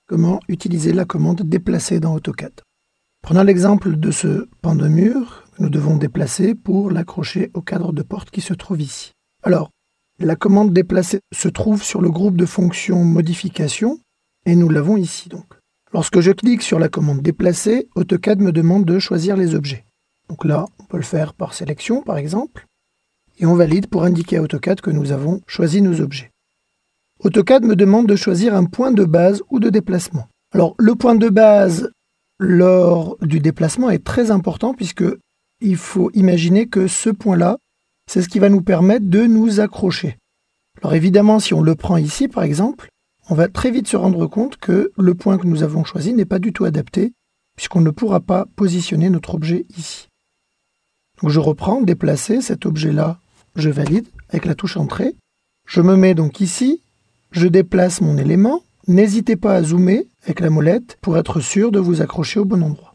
comment utiliser la commande déplacer dans AutoCAD. Prenons l'exemple de ce pan de mur que nous devons déplacer pour l'accrocher au cadre de porte qui se trouve ici. Alors, la commande déplacer se trouve sur le groupe de fonctions modification et nous l'avons ici donc. Lorsque je clique sur la commande déplacer, AutoCAD me demande de choisir les objets. Donc là, on peut le faire par sélection par exemple et on valide pour indiquer à AutoCAD que nous avons choisi nos objets. AutoCAD me demande de choisir un point de base ou de déplacement. Alors, le point de base lors du déplacement est très important puisque il faut imaginer que ce point-là, c'est ce qui va nous permettre de nous accrocher. Alors évidemment, si on le prend ici, par exemple, on va très vite se rendre compte que le point que nous avons choisi n'est pas du tout adapté puisqu'on ne pourra pas positionner notre objet ici. Donc je reprends, déplacer cet objet-là, je valide avec la touche Entrée. Je me mets donc ici, je déplace mon élément. N'hésitez pas à zoomer avec la molette pour être sûr de vous accrocher au bon endroit.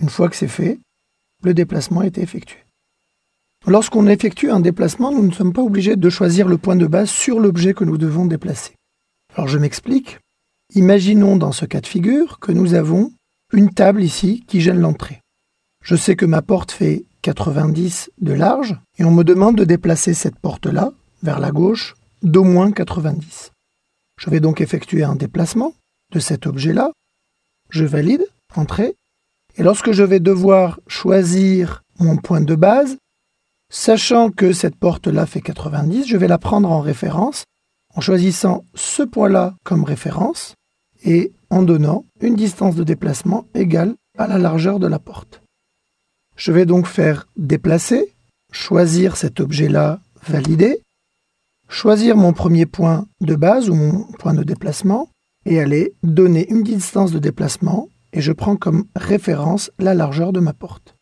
Une fois que c'est fait, le déplacement a été effectué. Lorsqu'on effectue un déplacement, nous ne sommes pas obligés de choisir le point de base sur l'objet que nous devons déplacer. Alors je m'explique. Imaginons dans ce cas de figure que nous avons une table ici qui gêne l'entrée. Je sais que ma porte fait 90 de large et on me demande de déplacer cette porte-là vers la gauche d'au moins 90. Je vais donc effectuer un déplacement de cet objet-là. Je valide, Entrée. Et lorsque je vais devoir choisir mon point de base, sachant que cette porte-là fait 90, je vais la prendre en référence en choisissant ce point-là comme référence et en donnant une distance de déplacement égale à la largeur de la porte. Je vais donc faire déplacer, choisir cet objet-là, valider, choisir mon premier point de base ou mon point de déplacement et aller donner une distance de déplacement et je prends comme référence la largeur de ma porte.